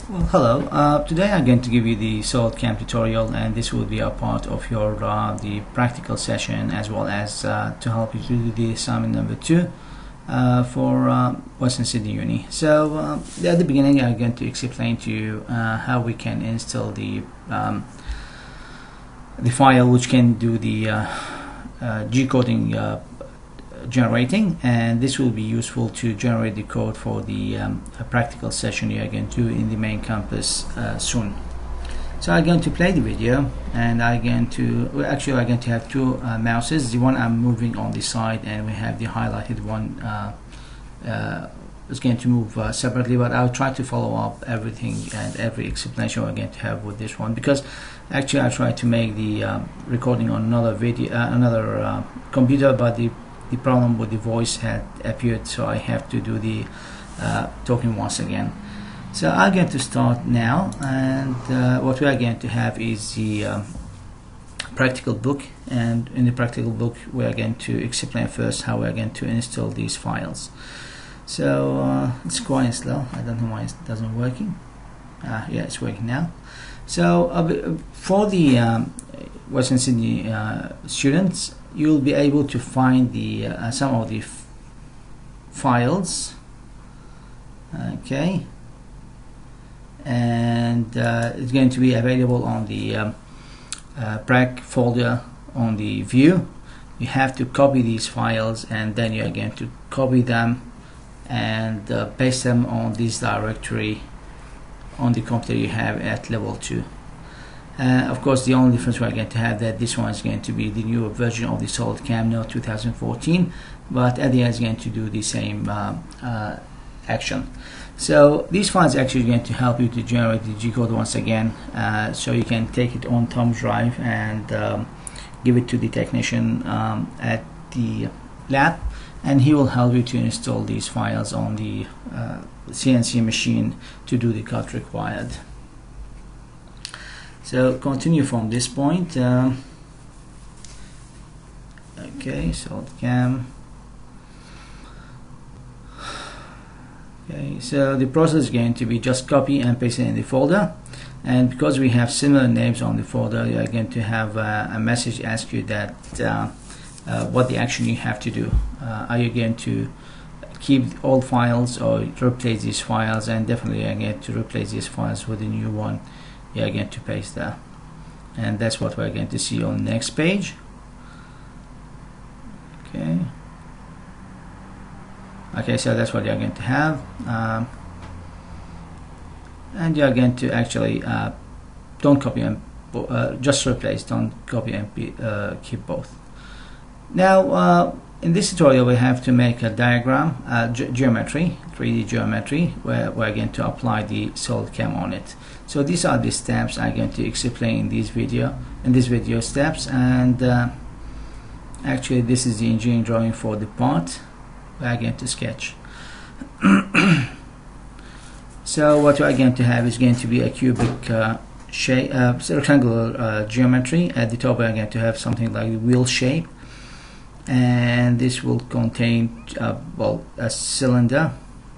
Well, hello. Today I'm going to give you the Cad Cam tutorial, and this will be a part of your the practical session, as well as to help you to do the assignment number 2 for Western Sydney Uni. So at the beginning I'm going to explain to you how we can install the file which can do the G-coding generating, and this will be useful to generate the code for the practical session you are going to do in the main campus soon. So I'm going to play the video, and I'm going to have two mouses. The one I'm moving on the side, and we have the highlighted one is going to move separately, but I'll try to follow up everything and every explanation we're going to have with this one, because actually I tried to make the recording on another video, another computer, but the problem with the voice had appeared, so I have to do the talking once again. So I'm going to start now, and what we are going to have is the practical book, and in the practical book we are going to explain first how we are going to install these files. So it's quite slow. I don't know why it doesn't working. Yeah, it's working now. So for the Western Sydney students, you'll be able to find the some of the files, okay, and it's going to be available on the prac folder on the view. You have to copy these files, and then you are going to copy them and paste them on this directory on the computer you have at level 2. Of course, the only difference we're going to have that this one is going to be the newer version of the Cad Cam Tut 2014, but at the end it's going to do the same action. So these files are actually going to help you to generate the G-code once again, so you can take it on thumb drive and give it to the technician at the lab, and he will help you to install these files on the CNC machine to do the cut required. So continue from this point. Okay, Cad Cam. Okay, so the process is going to be just copy and paste it in the folder, and because we have similar names on the folder, you are going to have a message ask you that what the action you have to do. Are you going to keep all files or replace these files? And definitely I'm going to replace these files with a new one. You are going to paste that, and that's what we're going to see on the next page. Okay, so that's what you're going to have, and you're going to actually don't copy and just replace, don't copy and keep both. Now in this tutorial we have to make a diagram, geometry, 3D geometry, where we're going to apply the Cad Cam on it. So these are the steps I'm going to explain in this video steps, and actually this is the engineering drawing for the part we're going to sketch. So what we're going to have is going to be a cubic shape, rectangular geometry. At the top we're going to have something like a wheel shape, and this will contain well, a cylinder,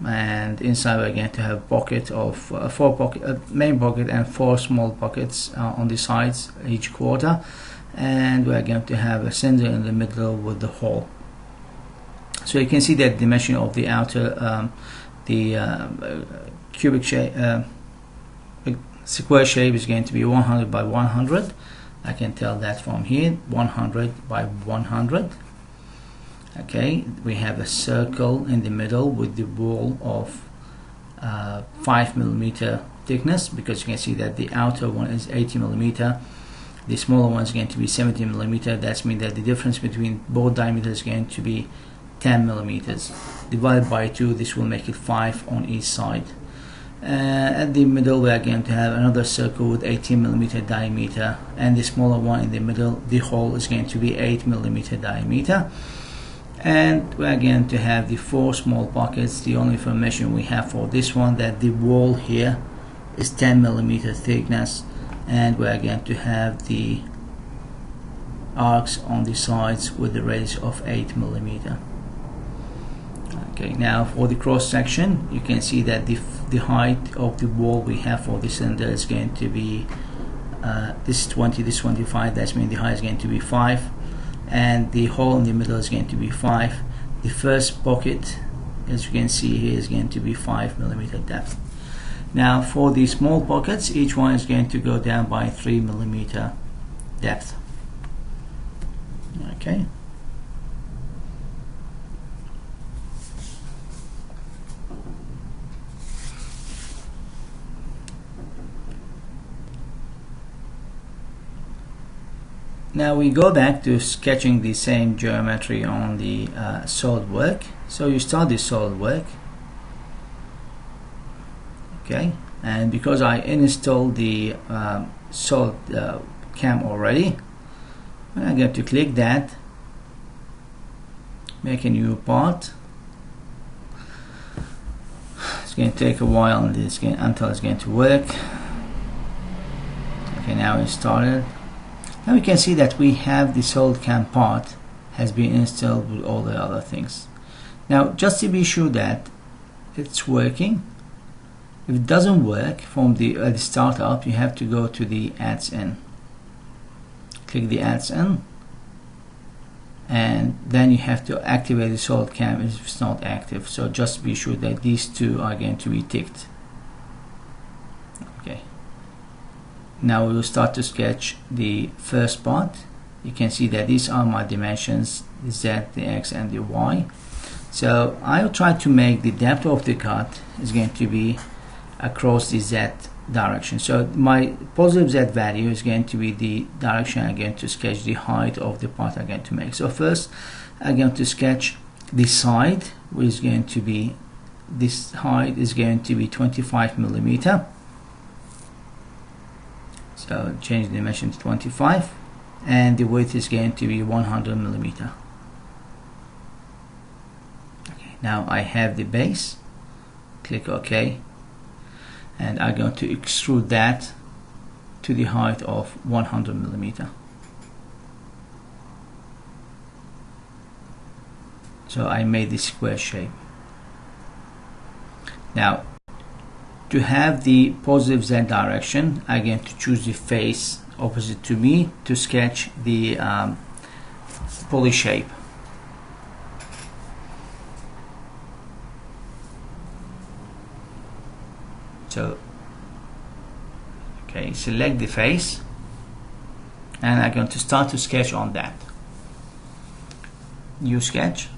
and inside we're going to have pocket of four main pocket and 4 small pockets on the sides, each quarter, and we're going to have a cylinder in the middle with the hole. So you can see that the dimension of the outer cubic shape, square shape is going to be 100 by 100. I can tell that from here, 100 by 100. Okay, we have a circle in the middle with the wall of 5mm thickness, because you can see that the outer one is 80mm, the smaller one is going to be 70mm. That means that the difference between both diameters is going to be 10mm. Divided by 2, this will make it 5 on each side. At the middle we are going to have another circle with 18mm diameter, and the smaller one in the middle, the hole, is going to be 8mm diameter. And we are going to have the 4 small pockets. The only information we have for this one, that the wall here is 10mm thickness, and we are going to have the arcs on the sides with the radius of 8mm. Okay, now for the cross section, you can see that the height of the wall we have for the cylinder is going to be this is 20, this is 25. That means the height is going to be 5, and the hole in the middle is going to be 5. The first pocket, as you can see here, is going to be 5mm depth. Now for the small pockets, each one is going to go down by 3mm depth. Okay. Now we go back to sketching the same geometry on the SolidWorks. So you start the SolidWorks, okay, and because I installed the Solid Cam already, I'm going to click that, make a new part. It's going to take a while until it's going to work. Okay, now it's started. Now we can see that we have the Solid Cam part has been installed with all the other things. Now just to be sure that it's working, if it doesn't work from the startup, you have to go to the Adds In. Click the Adds In, and then you have to activate the Solid Cam if it's not active. So just be sure that these two are going to be ticked. Okay. Now we will start to sketch the first part. You can see that these are my dimensions, the Z, the X, and the Y. So I will try to make the depth of the cut is going to be across the Z direction. So my positive Z value is going to be the direction I'm going to sketch the height of the part I'm going to make. So first I'm going to sketch the side, which is going to be, this height is going to be 25mm. So change the dimension to 25, and the width is going to be 100mm. Okay, now I have the base. Click OK, and I'm going to extrude that to the height of 100mm. So I made this square shape. Now to have the positive Z direction, I'm going to choose the face opposite to me to sketch the pulley shape. So, okay, select the face, and I'm going to start to sketch on that. New sketch.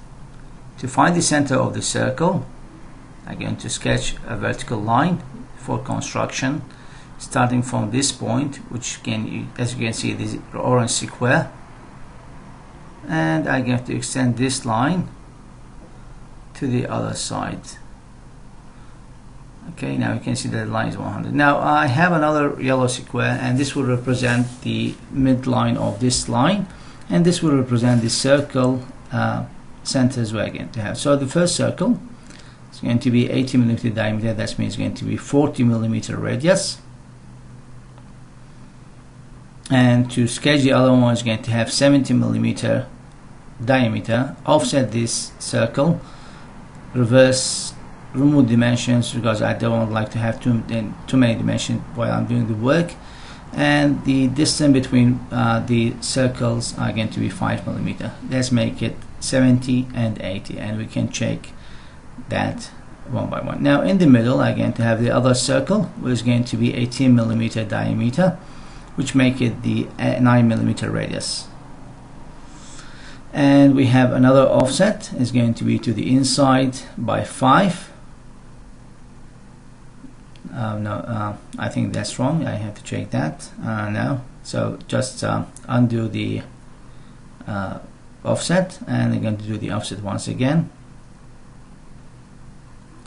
To find the center of the circle, I'm going to sketch a vertical line for construction, starting from this point, which can, as you can see, this orange square, and I'm going to extend this line to the other side. Okay, now you can see that the line is 100. Now I have another yellow square, and this will represent the midline of this line, and this will represent the circle centers we're going to have. So the first circle is going to be 80mm diameter. That means it's going to be 40mm radius. And to sketch the other one is going to have 70mm diameter. Offset this circle, reverse, remove dimensions because I don't like to have too many dimensions while I'm doing the work. And the distance between the circles are going to be 5mm. Let's make it 70 and 80, and we can check that one by one. Now in the middle I'm going to have the other circle, which is going to be 18mm diameter, which make it the 9mm radius. And we have another offset is going to be to the inside by 5. I think that's wrong. I have to check that now. So just undo the offset, and I'm going to do the offset once again.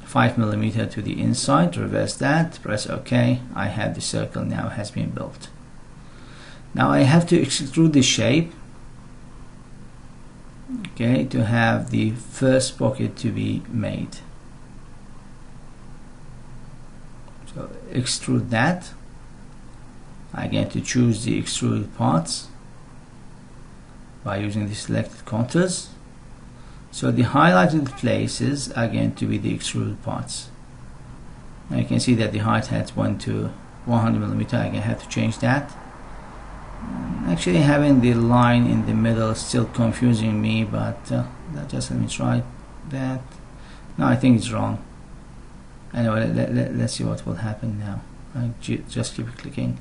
5mm to the inside, reverse that, press OK. I have the circle now has been built. Now I have to extrude the shape, okay, to have the first pocket to be made. So extrude that. I'm going to choose the extruded parts by using the selected contours. So the highlighted places are going to be the extruded parts. Now you can see that the height has went to 100 millimeter. I have to change that. Actually, having the line in the middle is still confusing me, but just let me try that. No, I think it's wrong. Anyway, let's see what will happen now. I just keep clicking.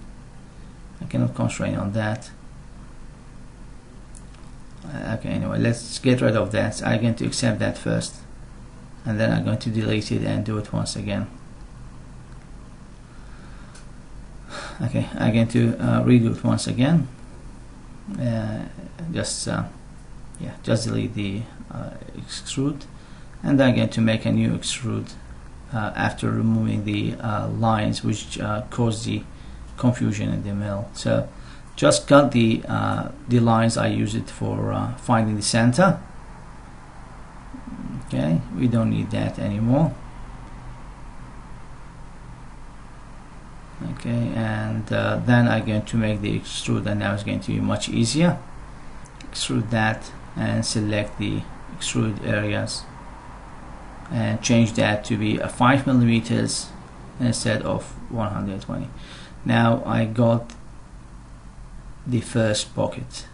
I cannot constrain on that. Okay, anyway, let's get rid of that. So I'm going to accept that first, and then I'm going to delete it and do it once again. Okay, I'm going to redo it once again. Just delete the extrude, and then I'm going to make a new extrude after removing the lines which cause the confusion in the middle. So just cut the lines. I use it for finding the center. Okay, we don't need that anymore. Okay, and then I'm going to make the extrude, and now it's going to be much easier. Extrude that and select the extrude areas and change that to be 5 millimeters instead of 120. Now I got the first pocket.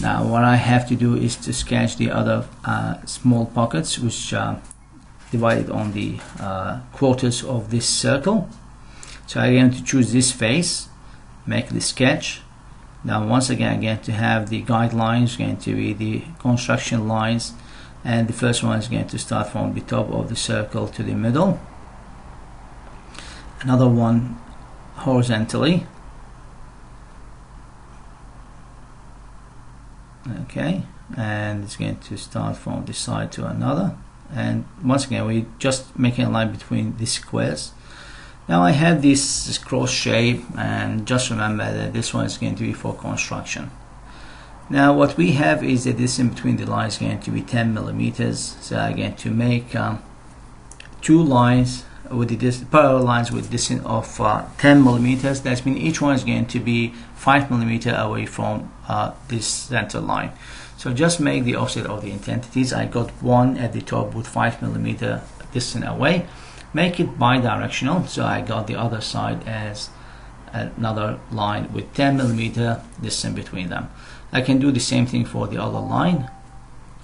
Now what I have to do is to sketch the other small pockets which divided on the quarters of this circle. So I'm going to choose this face, make the sketch. Now once again I'm going to have the guidelines, going to be the construction lines, and the first one is going to start from the top of the circle to the middle. Another one horizontally. Okay, and it's going to start from this side to another. And once again we're just making a line between these squares. Now I have this cross shape, and just remember that this one is going to be for construction. Now what we have is that this in between the lines is going to be 10 millimeters. So I'm going to make two lines with the parallel lines with distance of 10 millimeters. That means each one is going to be 5 millimeter away from this center line. So just make the offset of the intensities. I got one at the top with 5 millimeter distance away. Make it bi-directional, so I got the other side as another line with 10 millimeter distance between them. I can do the same thing for the other line.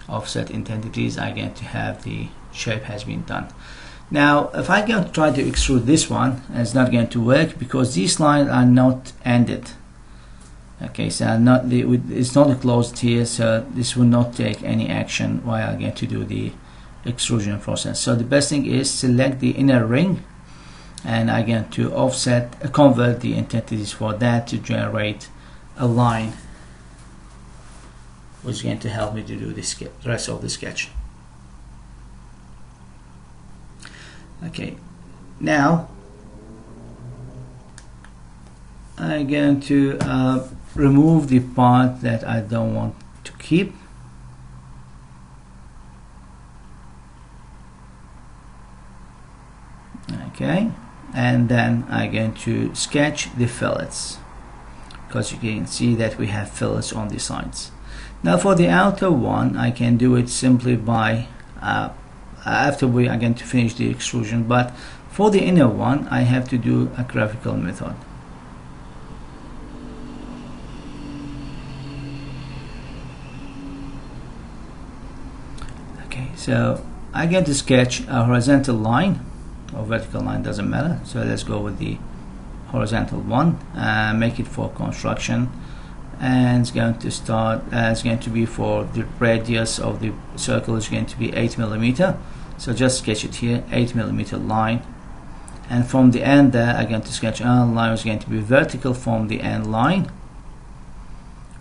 Offset intensities, I'm going to have the shape has been done. Now if I go to try to extrude this one, it's not going to work because these lines are not ended. Okay, so it's not closed here, so this will not take any action while I'm going to do the extrusion process. So the best thing is select the inner ring, and I'm going to convert the intensities for that to generate a line which is going to help me to do the rest of the sketch. Okay, now I'm going to remove the part that I don't want to keep. Okay, and then I'm going to sketch the fillets, because you can see that we have fillets on the sides. Now for the outer one, I can do it simply by after we are going to finish the extrusion, but for the inner one I have to do a graphical method. Okay, so I get to sketch a horizontal line or vertical line, doesn't matter. So let's go with the horizontal one, make it for construction, and it's going to start it's going to be for the radius of the circle is going to be 8 millimeter. So just sketch it here, 8 millimeter line, and from the end there I'm going to sketch a line is going to be vertical from the end line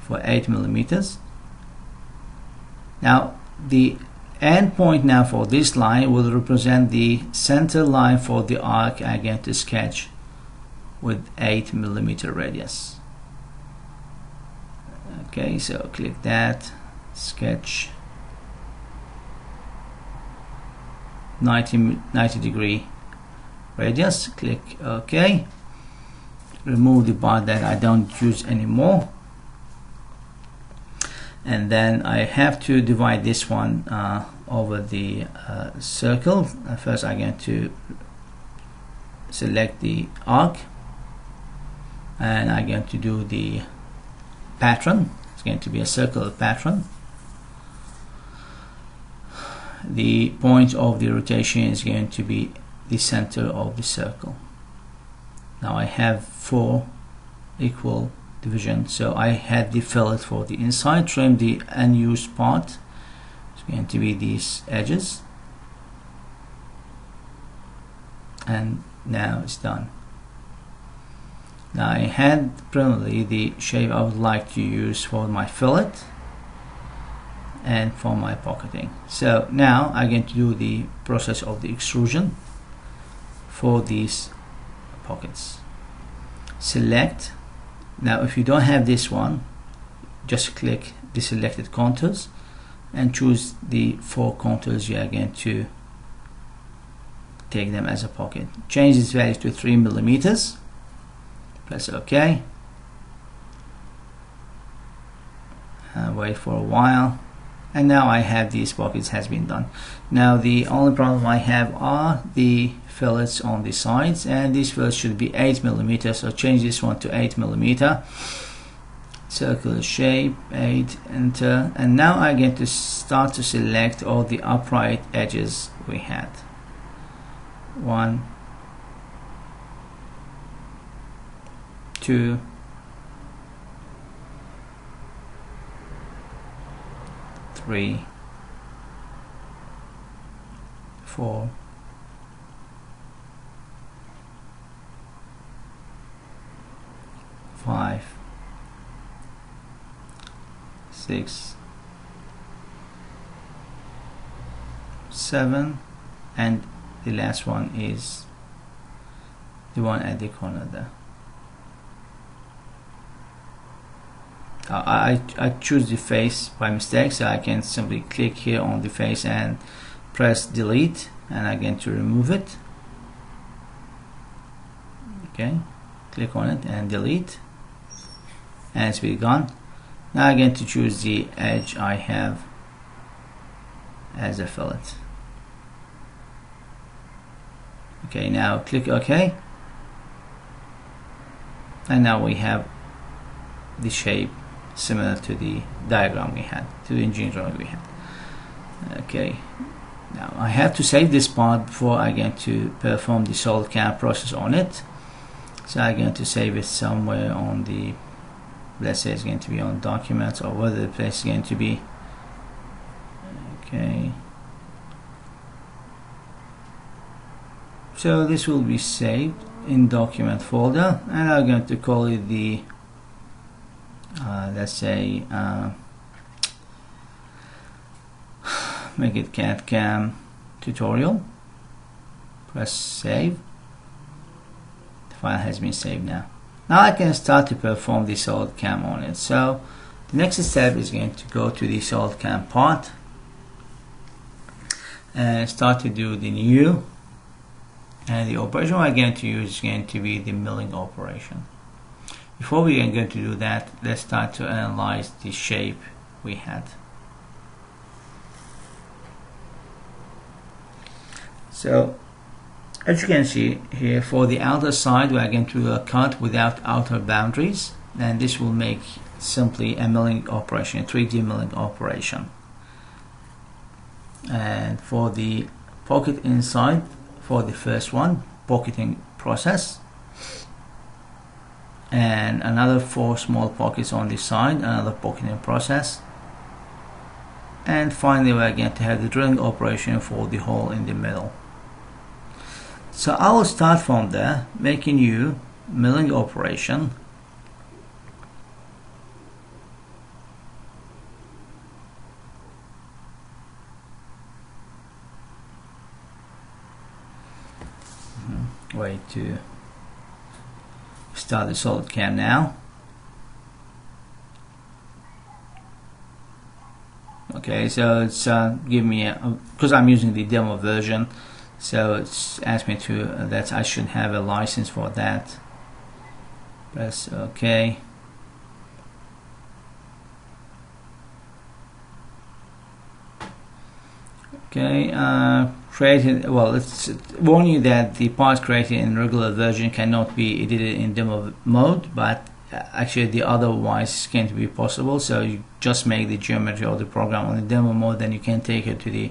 for 8 millimeters. Now the end point now for this line will represent the center line for the arc I'm going to sketch with 8 millimeter radius. Okay, so click that, sketch 90 degree radius, click OK, remove the part that I don't use anymore, and then I have to divide this one over the circle. First I'm going to select the arc, and I'm going to do the pattern. It's going to be a circular pattern. The point of the rotation is going to be the center of the circle. Now I have 4 equal division, so I had the fillet for the inside, trim the unused part. It's going to be these edges, and now it's done. Now I had primarily the shape I would like to use for my fillet and for my pocketing. So now I'm going to do the process of the extrusion for these pockets. Select. Now if you don't have this one, just click the selected contours and choose the 4 contours you are going to take them as a pocket. Change this value to 3 millimeters. Press OK. Wait for a while, and now I have these pockets has been done. Now the only problem I have are the fillets on the sides, and these fillets should be 8 millimeters. So change this one to 8 millimeter. Circular shape, 8, enter, and now I'm going to start to select all the upright edges we had. 1, 2, 3, 4, 5, 6, 7, and the last one is the one at the corner there. I choose the face by mistake, so I can simply click here on the face and press delete, and I'm going to remove it. Okay, click on it and delete, and it's been gone. Now I'm going to choose the edge I have as a fillet. Okay, now click OK, and now we have the shape similar to the diagram we had, to the engineering drawing we had. Okay, now I have to save this part before I'm going to perform the solid cam process on it. So I'm going to save it somewhere on the, let's say it's going to be on documents, or whether the place is going to be. Okay, so this will be saved in document folder, and I'm going to call it the let's say make it Cad Cam tutorial. Press save. The file has been saved now. Now I can start to perform the solid cam on it. So the next step is going to go to the solid cam part and start to do the new, and the operation we're going to use is going to be the milling operation. Before we are going to do that, let's start to analyze the shape we had. So as you can see here, for the outer side we are going to do a cut without outer boundaries, and this will make simply a milling operation, a 3D milling operation. And for the pocket inside, for the first one, pocketing process, and another 4 small pockets on the side, another pocketing process, and finally we're going to have the drilling operation for the hole in the middle. So I will start from there, making new milling operation. Wait to start the solid cam now. Okay, so it's give me because I'm using the demo version, so it's asked me to that I should have a license for that. Press OK. Okay, created. Well, let's warn you that the part created in regular version cannot be edited in demo mode, but actually the otherwise can't be possible. So you just make the geometry of the program on the demo mode, then you can take it to the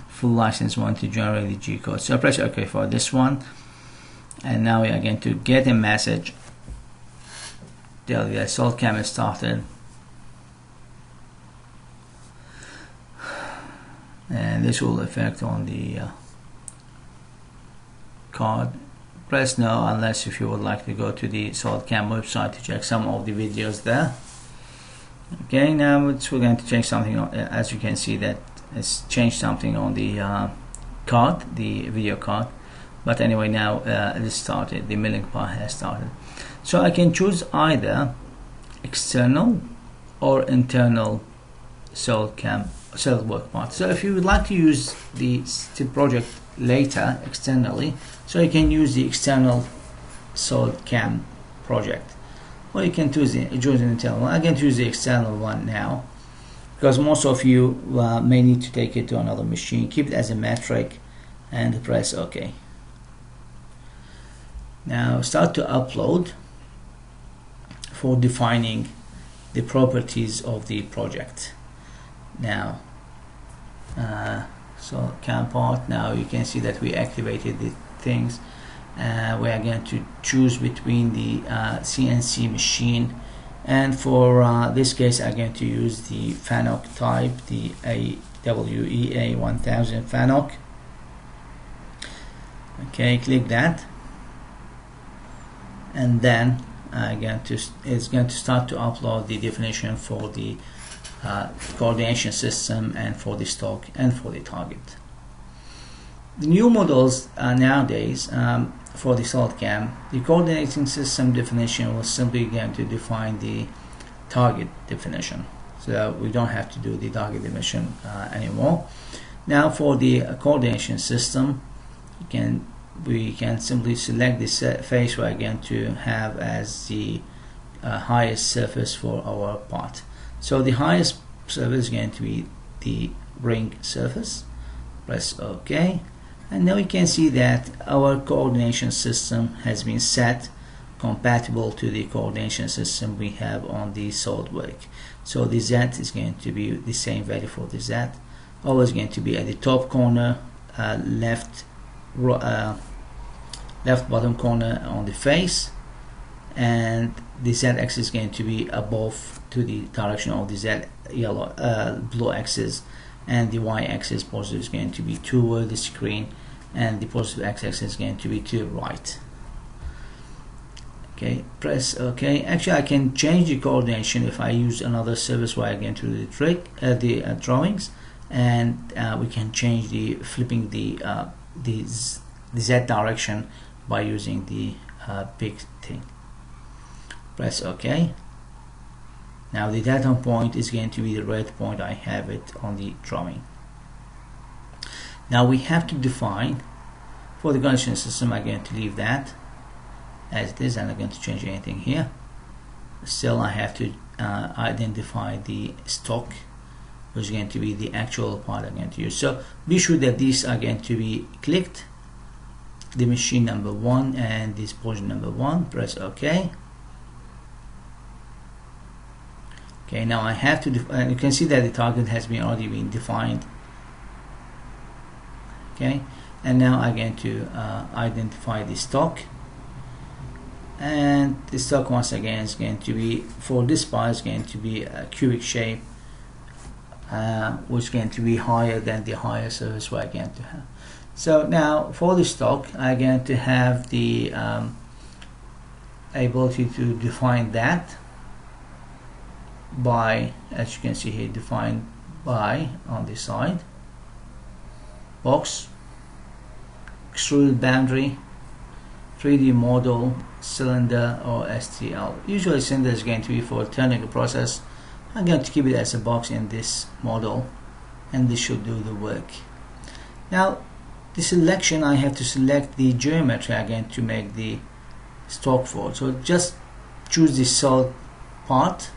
full license one to generate the G code. So press OK for this one, and now we are going to get a message tell you that SolidCam is started, and this will affect on the card. Press no unless if you would like to go to the SolidCam website to check some of the videos there. Okay, now we're going to change something. As you can see, that it's changed something on the card, the video card. But anyway, now it started. The milling part has started. So I can choose either external or internal SolidWorks part. So if you would like to use the project later externally, so you can use the external SolidCam project, or you can choose the internal one. I can choose the external one now because most of you may need to take it to another machine. Keep it as a metric and press OK. Now start to upload for defining the properties of the project. Now SolidCam part, now you can see that we activated the things. We are going to choose between the CNC machine, and for this case I'm going to use the FANOC type, the AWEA 1000 FANOC. Okay, click that, and then it's going to start to upload the definition for the coordination system and for the stock and for the target. The new models nowadays for the SolidCam, the coordinating system definition was simply going to define the target definition, so we don't have to do the target definition anymore. Now for the coordination system, we can simply select the face we are going to have as the highest surface for our part. So the highest surface is going to be the ring surface. Press OK, and now you can see that our coordination system has been set compatible to the coordination system we have on the SolidWorks. So the Z is going to be the same value for the Z, always going to be at the top corner, left bottom corner on the face, and the Z axis is going to be above to the direction of the Z blue axis, and the Y axis positive is going to be toward the screen, and the positive X axis is going to be to the right. Okay, press OK. Actually, I can change the coordination if I use another service where I get to the drawings, and we can change the flipping the Z direction by using the big thing. Press OK. Now the data point is going to be the red point. I have it on the drawing. Now we have to define for the coordination system. I'm going to leave that as it is, and I'm going to change anything here. Still, I have to identify the stock, which is going to be the actual part I'm going to use. So be sure that these are going to be clicked, the machine number 1 and this portion number 1. Press OK. Okay, now I have to you can see that the target has already been defined. Okay, and now I'm going to identify the stock, and the stock once again is going to be, for this part, is going to be a cubic shape, which is going to be higher than the higher surface we're going to have. So now for the stock, I'm going to have the ability to define that by, as you can see here, defined by on the side box, extruded boundary, 3D model, cylinder, or STL. Usually cylinder is going to be for turning the process. I'm going to keep it as a box in this model, and this should do the work. Now the selection, I have to select the geometry I'm going to make the stock for. So just choose the solid part.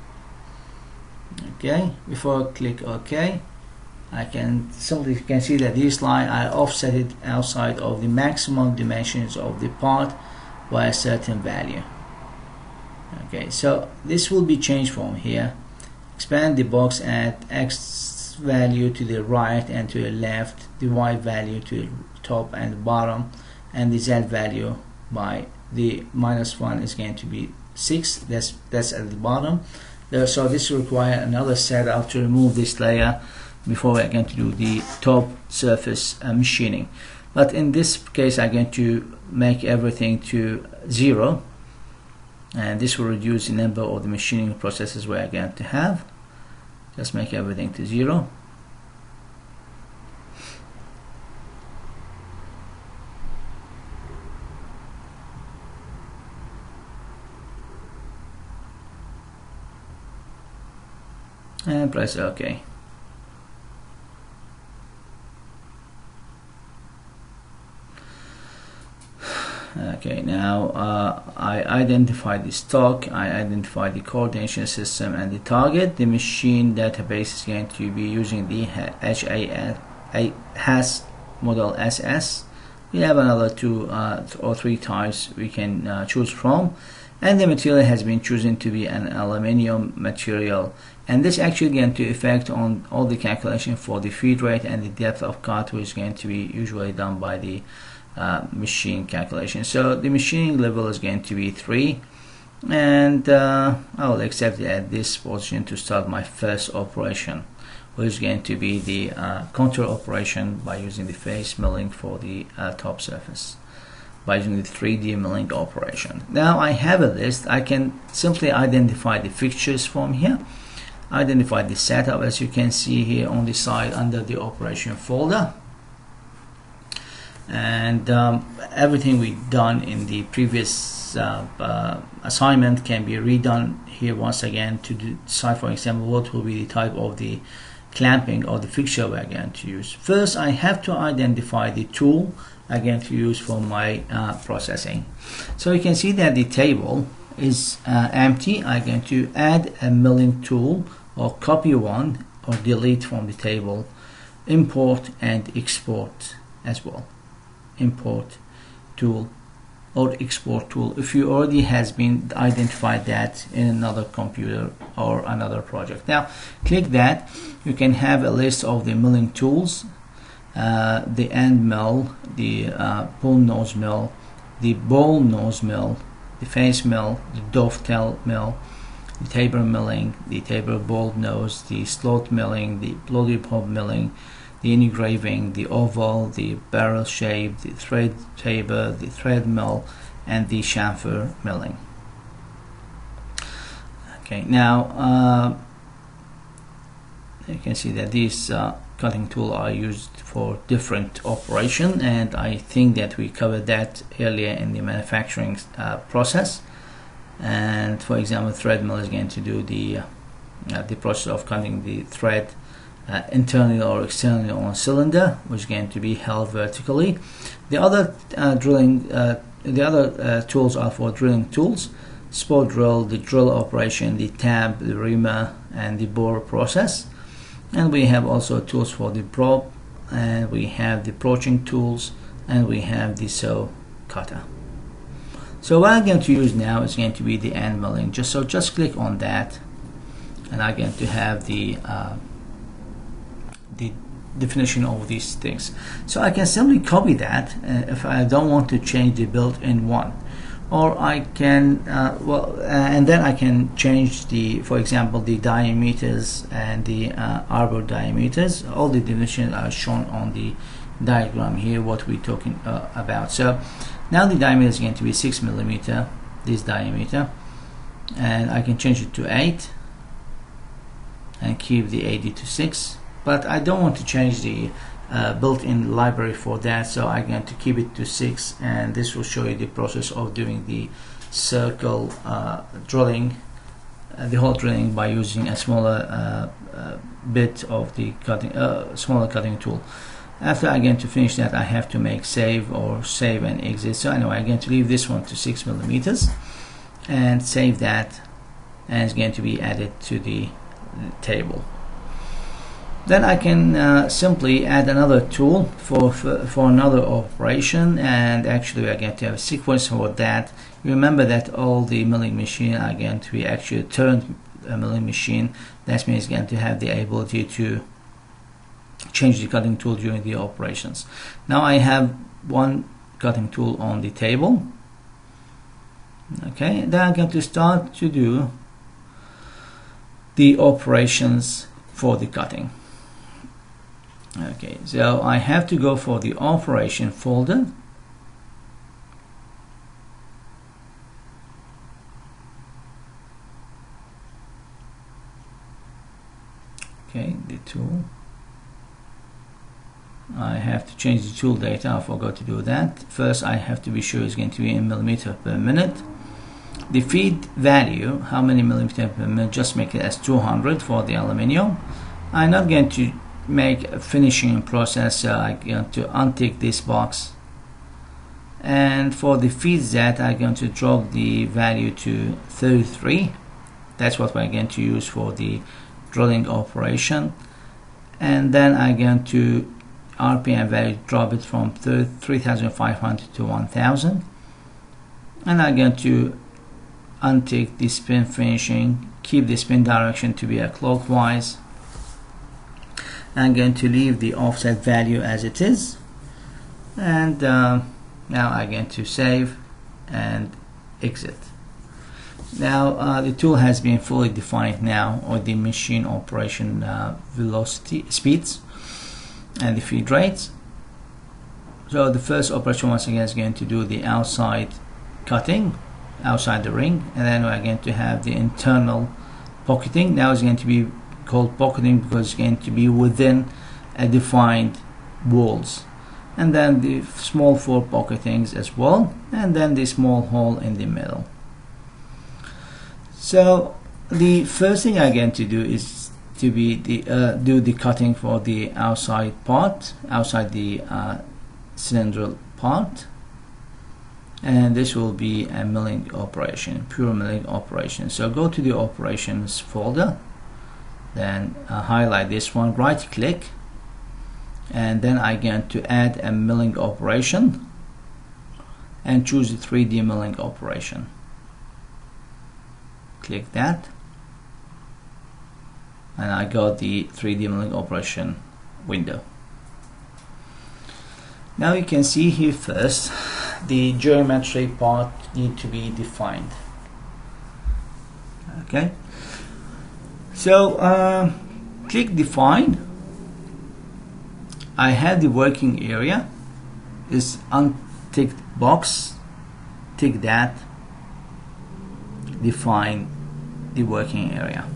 Okay, before I click OK, I can simply can see that this line I offset it outside of the maximum dimensions of the part by a certain value. Okay, so this will be changed from here. Expand the box at X value to the right and to the left, the Y value to the top and the bottom, and the Z value by the -1 is going to be 6. That's at the bottom. So this requires another setup to remove this layer before we're going to do the top surface machining. But in this case, I'm going to make everything to 0, and this will reduce the number of the machining processes we're going to have. Just make everything to 0. And press OK. Okay, now I identify the stock, I identify the coordination system and the target. The machine database is going to be using the HAS model SS. We have another 2 or 3 types we can choose from, and the material has been chosen to be an aluminium material, and this actually going to affect on all the calculation for the feed rate and the depth of cut, which is going to be usually done by the machine calculation. So the machining level is going to be 3, and I will accept it at this position to start my first operation, which is going to be the contour operation by using the face milling for the top surface, by using the 3D milling operation. Now I have a list. I can simply identify the fixtures from here, identify the setup, as you can see here on the side under the operation folder. And everything we've done in the previous assignment can be redone here once again to decide, for example, what will be the type of the clamping or the fixture we're going to use. First, I have to identify the tool I'm going to use for my processing. So you can see that the table is empty. I'm going to add a milling tool, or copy one, or delete from the table, import and export as well. Import tool or export tool if you already has been identified that in another computer or another project. Now click that. You can have a list of the milling tools, the end mill, the bull nose mill, the ball nose mill, the face mill, the dovetail mill, the taper milling, the taper ball nose, the slot milling, the bloody pop milling, the engraving, the oval, the barrel shape, the thread taper, the thread mill, and the chamfer milling. Okay, now you can see that these cutting tools are used for different operation, and I think that we covered that earlier in the manufacturing process. And for example, thread mill is going to do the process of cutting the thread internally or externally on a cylinder, which is going to be held vertically. The other tools are for drilling tools: spot drill, the drill operation, the tab, the reamer, and the bore process. And we have also tools for the probe, and we have the broaching tools, and we have the saw cutter. So what I'm going to use now is going to be the end milling. Just click on that, and I'm going to have the definition of these things. So I can simply copy that if I don't want to change the built-in one, or I can and then I can change the, for example, the diameters and the arbor diameters. All the definitions are shown on the diagram here, what we're talking about. So now the diameter is going to be 6 millimeter, this diameter, and I can change it to 8 and keep the 80 to 6. But I don't want to change the built-in library for that, so I'm going to keep it to 6, and this will show you the process of doing the circle drilling, the hole drilling, by using a smaller bit of the cutting, smaller cutting tool. After I'm going to finish that, I have to make save and exit. So anyway, I'm going to leave this one to 6 millimeters and save that, and it's going to be added to the table. Then I can simply add another tool for another operation, and actually we are going to have a sequence for that. Remember that all the milling machine are going to be actually turned milling machine. That means it's going to have the ability to change the cutting tool during the operations. Now I have one cutting tool on the table. Okay, then I'm going to start to do the operations for the cutting. Okay, so I have to go for the operation folder. Okay, the tool. I have to change the tool data. I forgot to do that. First, I have to be sure it's going to be in millimeter per minute. The feed value, how many millimeter per minute, just make it as 200 for the aluminium. I'm not going to make a finishing process, so I'm going to untick this box. And for the feed Z, I'm going to drop the value to 33. That's what we're going to use for the drilling operation. And then I'm going to RPM value, drop it from 3,500 to 1,000. And I'm going to untick the spin finishing, keep the spin direction to be a clockwise. I'm going to leave the offset value as it is, and now I'm going to save and exit. Now the tool has been fully defined now, or the machine operation velocity, speeds, and the feed rates. So the first operation once again is going to do the outside cutting, outside the ring, and then we're going to have the internal pocketing. Now it's going to be called pocketing because it's going to be within a defined walls, and then the small four pocketings as well, and then the small hole in the middle. So the first thing I'm going to do is to be do the cutting for the outside part, outside the cylindrical part. And this will be a milling operation, pure milling operation. So go to the operations folder, then highlight this one, right click, and then I'm going to add a milling operation and choose the 3D milling operation. Click that, and I got the 3D milling operation window. Now you can see here first the geometry part need to be defined. Okay, so click define. I have the working area, is unticked box, tick that, define the working area.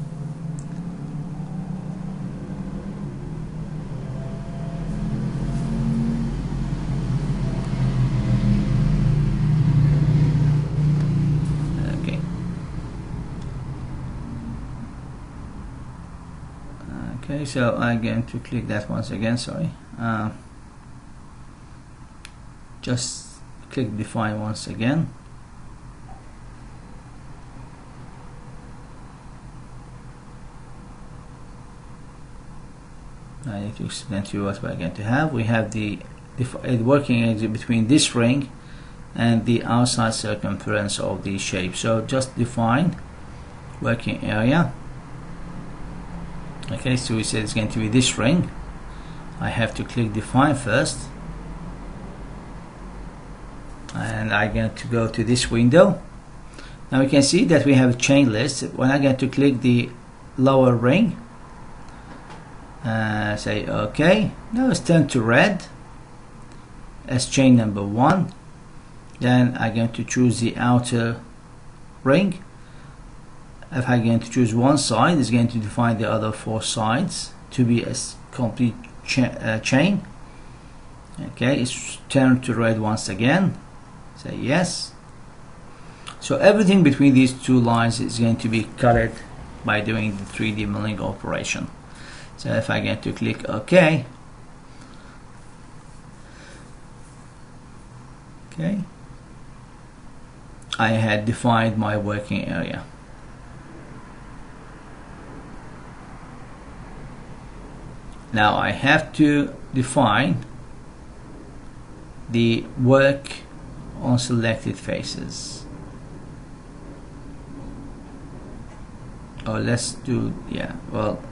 Okay, so I'm going to click that once again, sorry. Just click define once again. I need to explain to you what we're going to have. We have the working area between this ring and the outside circumference of the shape. So just define working area. Okay, so we said it's going to be this ring. I have to click define first, and I'm going to go to this window. Now we can see that we have a chain list. When I get to click the lower ring, say OK, now it's turned to red as chain number 1. Then I'm going to choose the outer ring. If I'm going to choose one side, it's going to define the other 4 sides to be a complete chain. Okay, it's turned to red once again. Say yes. So everything between these 2 lines is going to be cutted by doing the 3D milling operation. So if I get to click OK, okay, I had defined my working area. Now I have to define the work on selected faces. Or let's do, yeah, well,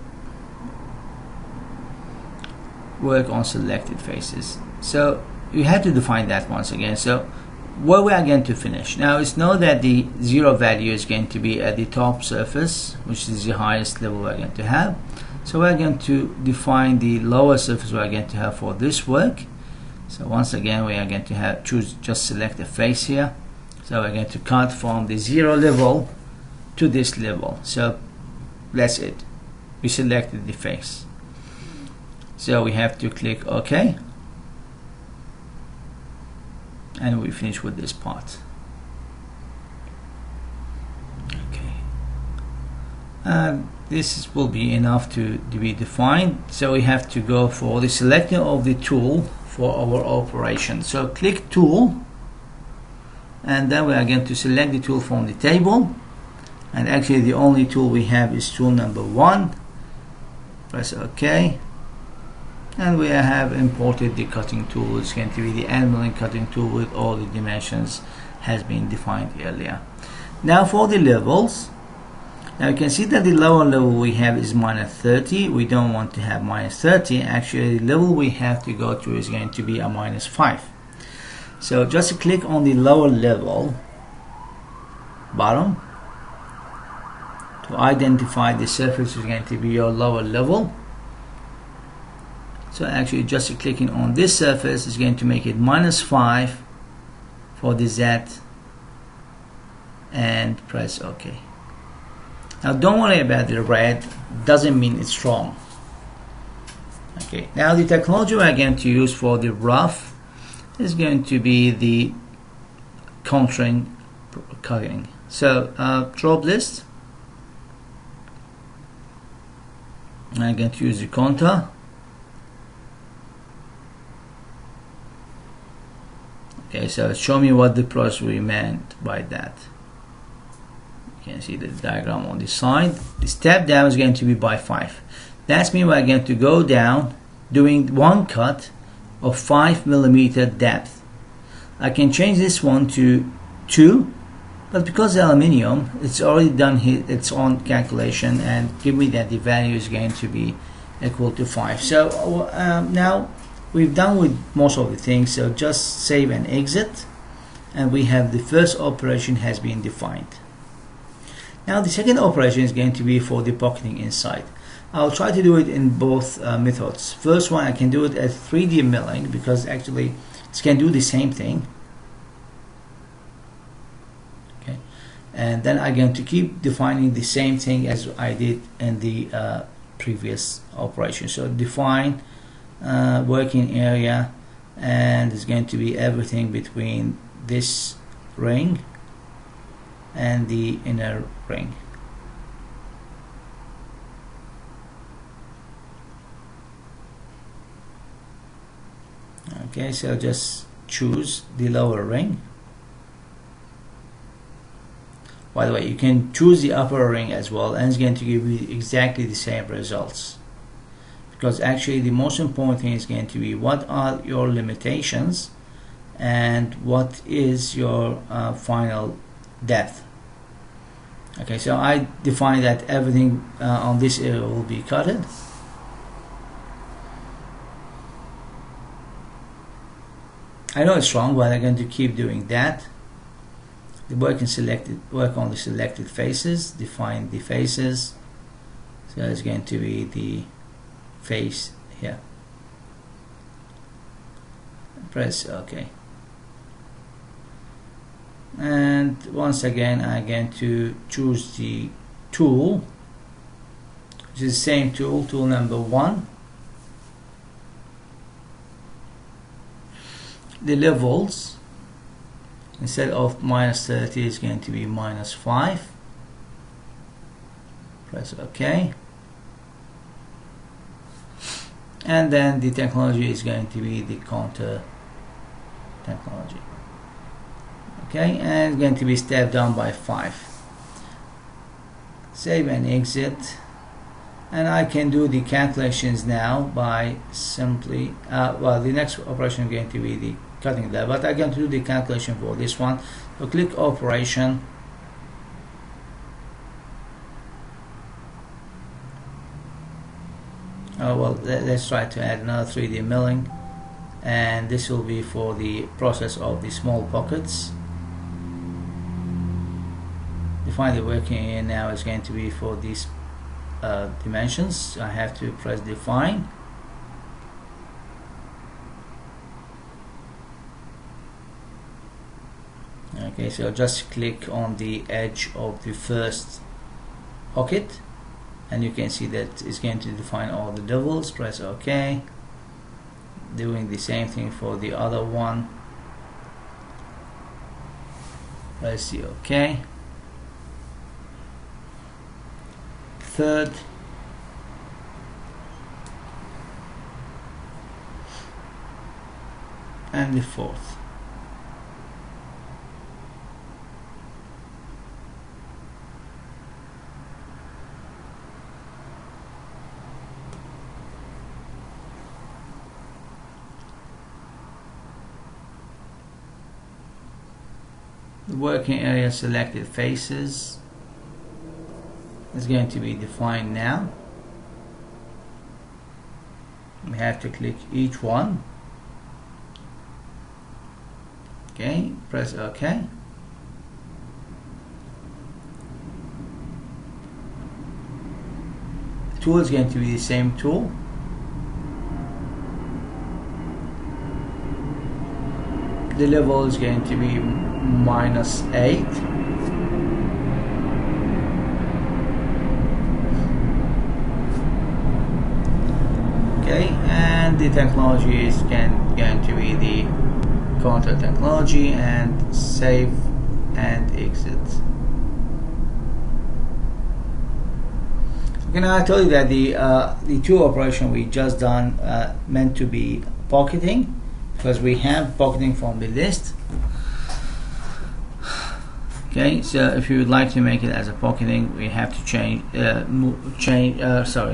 work on selected faces. So you have to define that once again. So what we are going to finish now is know that the 0 value is going to be at the top surface, which is the highest level we're going to have. So we're going to define the lower surface we're going to have for this work. So once again we are going to have just select the face here. So we're going to cut from the 0 level to this level. So that's it, we selected the face. So we have to click OK, and we finish with this part. Okay, this will be enough to be defined. So we have to go for the selection of the tool for our operation. So click Tool, and then we are going to select the tool from the table, and actually the only tool we have is tool number 1. Press OK, and we have imported the cutting tool. It's going to be the end milling cutting tool with all the dimensions has been defined earlier. Now for the levels, now you can see that the lower level we have is -30. We don't want to have -30. Actually, the level we have to go to is going to be a -5. So just click on the lower level bottom to identify the surface is going to be your lower level. So actually just clicking on this surface is going to make it -5 for the Z, and press OK. Now don't worry about the red, doesn't mean it's wrong. Okay, now the technology we're going to use for the rough is going to be the contouring cutting. So drop list, I'm going to use the contour. Okay, so show me what the process we meant by that. You can see the diagram on the side. The step down is going to be by 5. That means we're going to go down doing one cut of 5mm depth. I can change this one to 2, but because aluminium, it's already done its own calculation and give me that the value is going to be equal to 5. So now we've done with most of the things, so just save and exit, and we have the first operation has been defined. Now the second operation is going to be for the pocketing inside. I'll try to do it in both methods. First one, I can do it at 3D milling because actually it can do the same thing. Okay, and then I'm going to keep defining the same thing as I did in the previous operation. So define working area, and it's going to be everything between this ring and the inner ring. Okay, so just choose the lower ring. By the way, you can choose the upper ring as well, and it's going to give you exactly the same results, because actually the most important thing is going to be what are your limitations and what is your final depth. Okay, so I define that everything on this area will be cutted. I know it's wrong, but I'm going to keep doing that. The work on the selected faces, define the faces. So it's going to be the face here. Press OK. And once again I'm going to choose the tool, which is the same tool, tool number 1. The levels, instead of -30 is going to be -5. Press OK. And then the technology is going to be the contour technology. Okay, and it's going to be stepped down by 5. Save and exit, and I can do the calculations now by simply well, the next operation is going to be the cutting there, but I'm going to do the calculation for this one. So click operation, well, let's try to add another 3D milling, and this will be for the process of the small pockets. Define the working area now is going to be for these dimensions. I have to press define. Okay, so just click on the edge of the first pocket, and you can see that it's going to define all the levels. Press OK. Doing the same thing for the other one. Press the OK. Third, and the fourth. The working area selected faces is going to be defined now. We have to click each one. Okay, press OK. The tool is going to be the same tool. The level is going to be -8. Okay, and the technology is going to be the contour technology, and save and exit. Okay, now I told you that the two operation we just done meant to be pocketing, because we have pocketing from the list. Okay, so if you would like to make it as a pocketing, we have to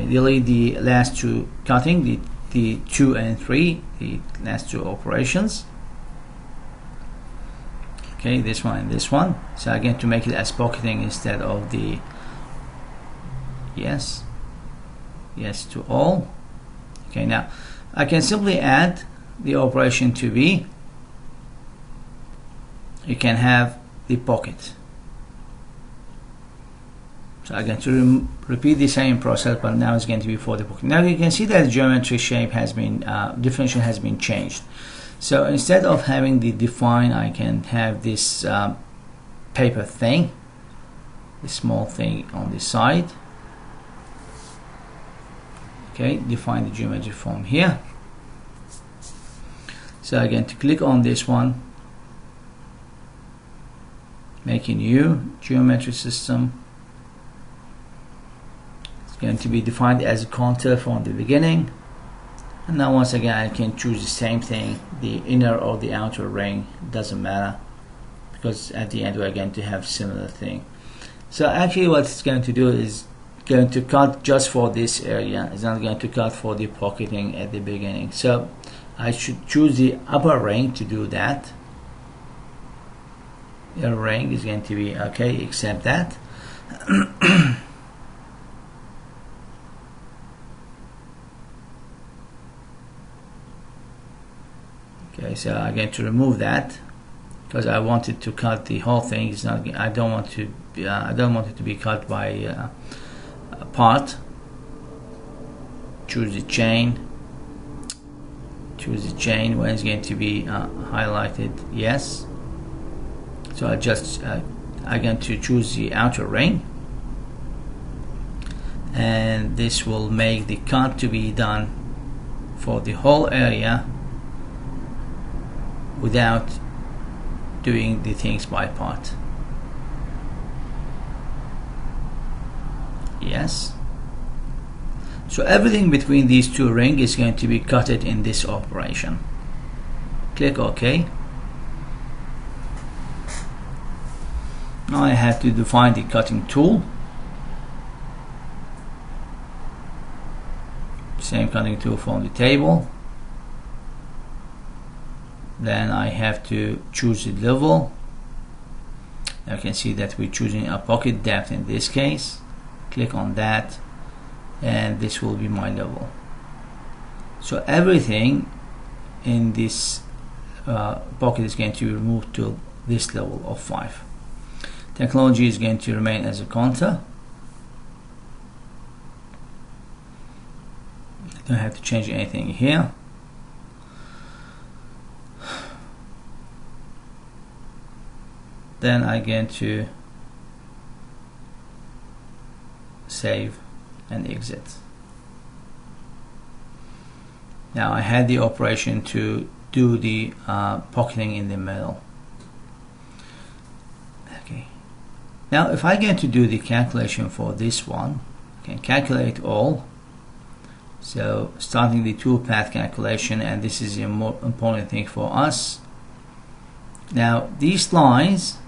delete the last two cutting, the 2 and 3, the last two operations. Okay, this one and this one. So again, to make it as pocketing instead of the yes to all. Okay, now I can simply add the operation to be. You can have the pocket. So I'm going to repeat the same process, but now it's going to be for the pocket. Now you can see that the geometry shape has been definition has been changed. So instead of having the define, I can have this paper thing, this small thing on the side. Okay, define the geometry form here. So again, to click on this one, make a new geometry system. It's going to be defined as a contour from the beginning, and now once again I can choose the same thing, the inner or the outer ring, doesn't matter, because at the end we're going to have similar thing. So actually what it's going to do is going to cut just for this area. It's not going to cut for the pocketing at the beginning. So I should choose the upper ring to do that. Your ring is going to be okay, accept that. Okay, so I'm going to remove that because I wanted to cut the whole thing. It's not. I don't want it to be cut by a part. Choose the chain. Choose the chain when it's going to be highlighted. Yes. So I just I'm going to choose the outer ring, and this will make the cut to be done for the whole area without doing the things by part. Yes. So everything between these two rings is going to be cutted in this operation. Click OK. Now I have to define the cutting tool. same cutting tool from the table. Then I have to choose the level. Now you can see that we're choosing a pocket depth in this case. Click on that, and this will be my level. So everything in this pocket is going to be removed to this level of 5. Technology is going to remain as a counter. Don't have to change anything here. Then I'm going to save and exit. Now I had the operation to do the pocketing in the middle. Okay. Now if I get to do the calculation for this one, I can calculate all. So starting the toolpath calculation, and this is the more important thing for us. Now these lines,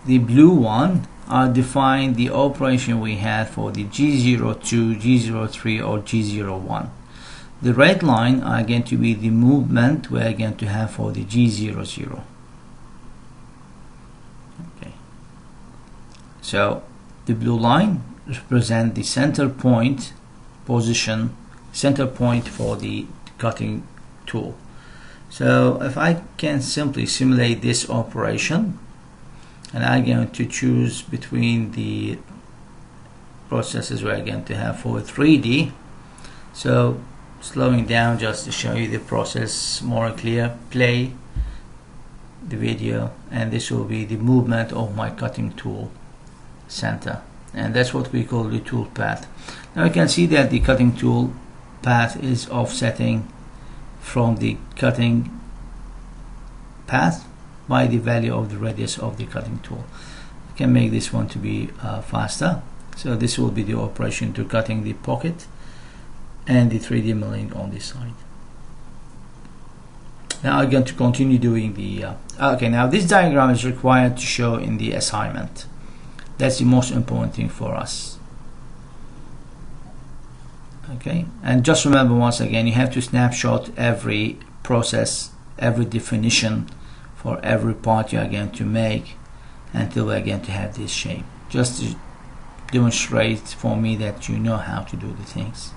the blue one, are defined the operation we had for the G02, G03 or G01. The red line are going to be the movement we are going to have for the G00. Okay. So the blue line represents the center point position, center point for the cutting tool. So if I can simply simulate this operation, and I'm going to choose between the processes we're going to have for 3D. So slowing down just to show you the process more clear, play the video, and this will be the movement of my cutting tool center, and that's what we call the tool path. Now you can see that the cutting tool path is offsetting from the cutting path by the value of the radius of the cutting tool. I can make this one to be faster. So this will be the operation to cutting the pocket and the 3D milling on this side. Now I'm going to continue doing the okay, now this diagram is required to show in the assignment. That's the most important thing for us. Okay, and just remember once again, you have to snapshot every process, every definition for every part you are going to make until we are going to have this shape, just to demonstrate for me that you know how to do the things.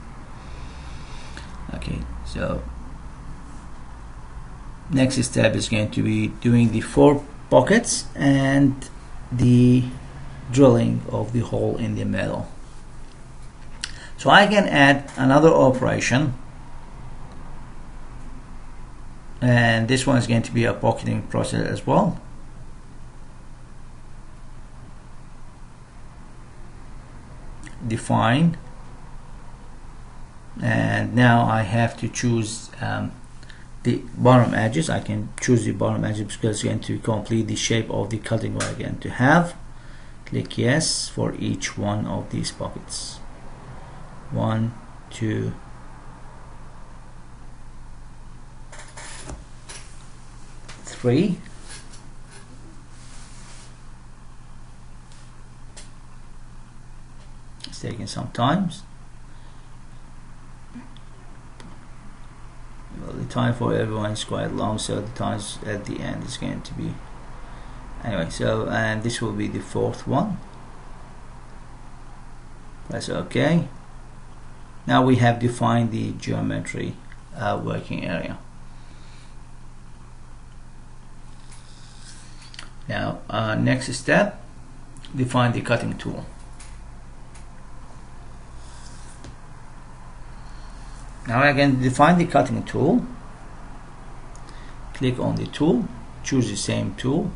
Okay, so next step is going to be doing the 4 pockets and the drilling of the hole in the middle. So I can add another operation, and this one is going to be a pocketing process as well. Define, and now I have to choose the bottom edges. I can choose the bottom edges because it's going to complete the shape of the cutting we're going to have. Click yes for each one of these pockets. 1, 2, 3. It's taking some time. Well, the time for everyone is quite long, so the times at the end is going to be anyway. So, and this will be the 4th one. Press OK. Now we have defined the geometry working area. Now next step, define the cutting tool. Now I can define the cutting tool. Click on the tool, choose the same tool.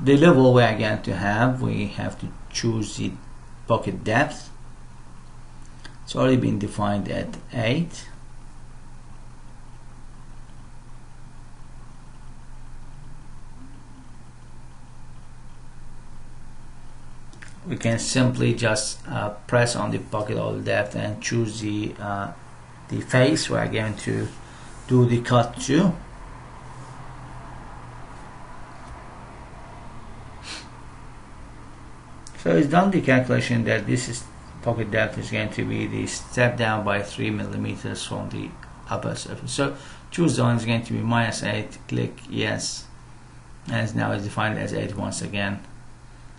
The level we are going to have, we have to choose the pocket depth. It's already been defined at 8. We can simply just press on the pocket hole depth and choose the face we are going to do the cut to. So it's done the calculation that this is pocket depth is going to be the step down by 3 millimeters from the upper surface. So choose zone is going to be -8, click yes, as now is defined as 8 once again.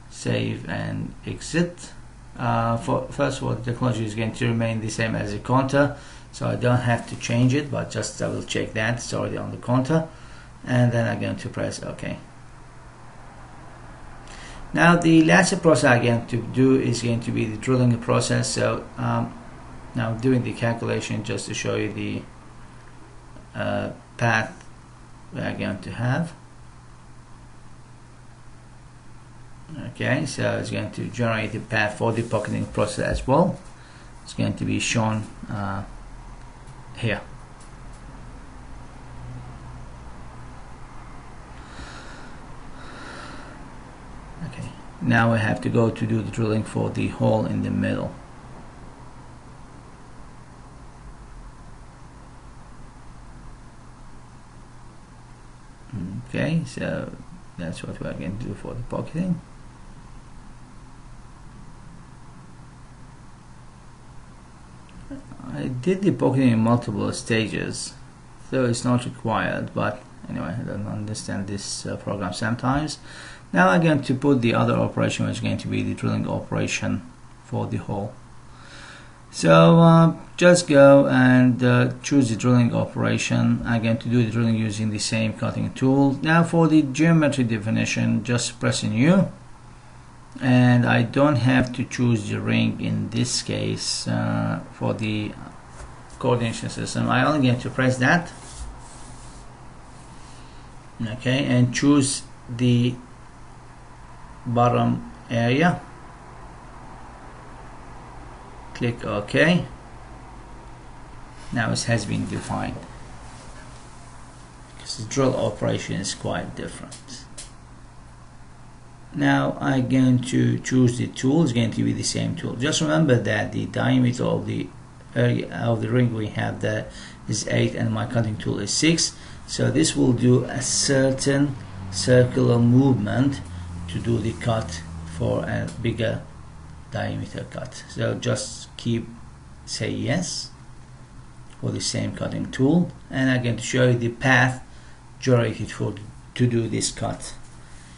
Save and exit. First of all, the technology is going to remain the same as the counter, so I don't have to change it, but just double check that it's already on the counter, and then I'm going to press OK. Now the last process I'm going to do is going to be the drilling process. So now doing the calculation just to show you the path we are going to have. Okay, so it's going to generate the path for the pocketing process as well. It's going to be shown here. Okay, now we have to go to do the drilling for the hole in the middle. Okay, so that's what we are going to do for the pocketing. I did the pocketing in multiple stages, so it's not required, but anyway, I don't understand this program sometimes. Now I'm going to put the other operation, which is going to be the drilling operation for the hole. So just go and choose the drilling operation. I'm going to do the drilling using the same cutting tool. Now for the geometry definition, just press U, and I don't have to choose the ring in this case for the coordination system. I only going to press that, okay, and choose the bottom area. Click OK. Now it has been defined, because the drill operation is quite different. Now I'm going to choose the tool. It's going to be the same tool. Just remember that the diameter of the area of the ring we have there is 8 and my cutting tool is 6, so this will do a certain circular movement to do the cut for a bigger diameter cut. So just say yes for the same cutting tool, and I'm going to show you the path generated to do this cut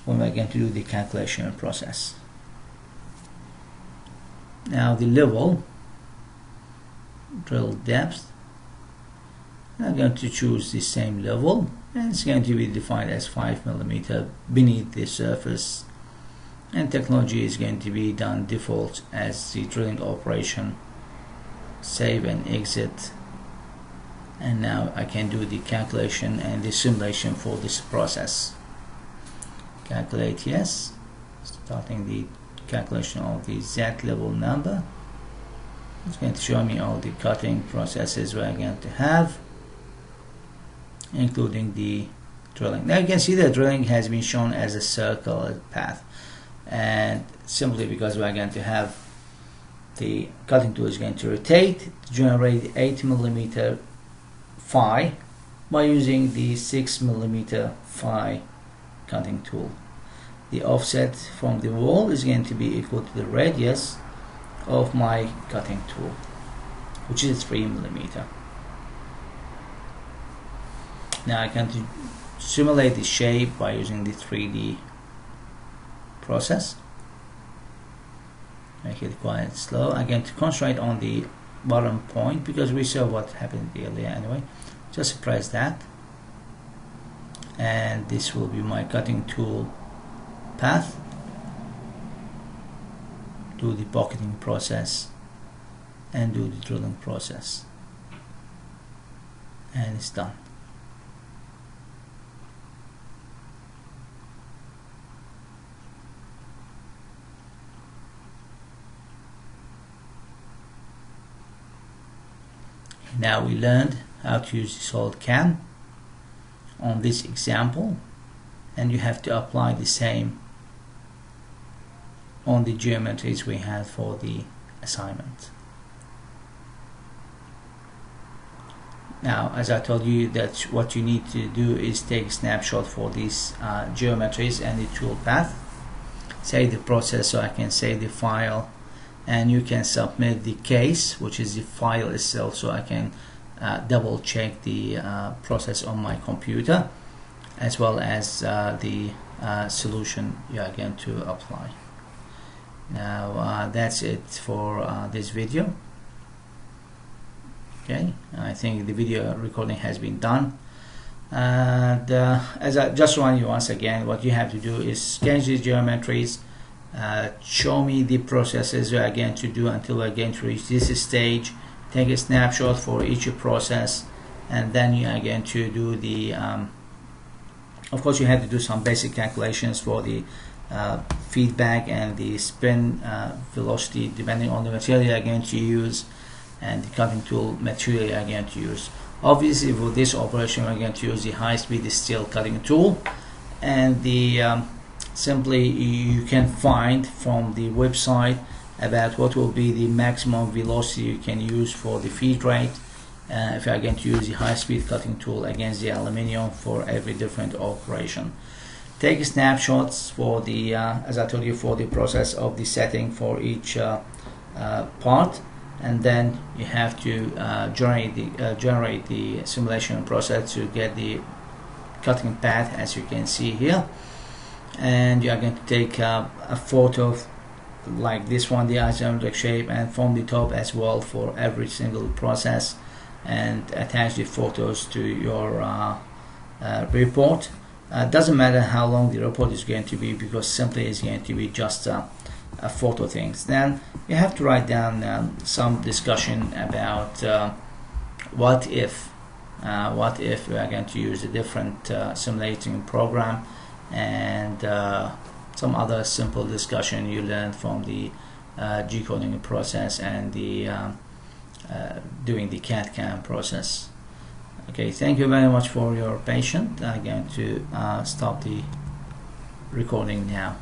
when we're going to do the calculation process. Now the level, drill depth, I'm going to choose the same level, and it's going to be defined as 5 millimeters beneath the surface, and technology is going to be done default as the drilling operation. Save and exit, and now I can do the calculation and the simulation for this process. Calculate yes, starting the calculation of the Z level number. It's going to show me all the cutting processes we're going to have, including the drilling. Now you can see the drilling has been shown as a circular path, and simply because we're going to have the cutting tool is going to rotate to generate 8 millimeter phi by using the 6 millimeter phi cutting tool. The offset from the wall is going to be equal to the radius of my cutting tool, which is 3 millimeter. Now I can simulate the shape by using the 3D process. Make it quite slow. I'm going to concentrate on the bottom point because we saw what happened earlier anyway. Just press that, and this will be my cutting tool path. Do the pocketing process and do the drilling process, and it's done. Now we learned how to use the solid cam on this example, and you have to apply the same on the geometries we had for the assignment. Now, as I told you, that what you need to do is take a snapshot for these geometries and the tool path, save the process, so I can save the file, and you can submit the case, which is the file itself, so I can double check the process on my computer, as well as the solution you are going to apply. Now that's it for this video. Okay, I think the video recording has been done. And as I just remind you once again, what you have to do is sketch these geometries, show me the processes you are going to do until we are going to reach this stage, take a snapshot for each process, and then you are going to do the of course you have to do some basic calculations for the feedback and the spin velocity depending on the material you are going to use and the cutting tool material you are going to use. Obviously for this operation we are going to use the high-speed steel cutting tool, and the simply you can find from the website about what will be the maximum velocity you can use for the feed rate if you are going to use the high-speed cutting tool against the aluminium for every different operation. Take snapshots for the as I told you, for the process of the setting for each part, and then you have to generate the simulation process to get the cutting path, as you can see here. And you are going to take a photo like this one, the isometric shape, and from the top as well for every single process, and attach the photos to your report. Doesn't matter how long the report is going to be, because simply it's going to be just a photo things. Then you have to write down some discussion about what if we are going to use a different simulating program, and some other simple discussion you learned from the G-coding process and the doing the Cad Cam process. Okay, thank you very much for your patience. I'm going to stop the recording now.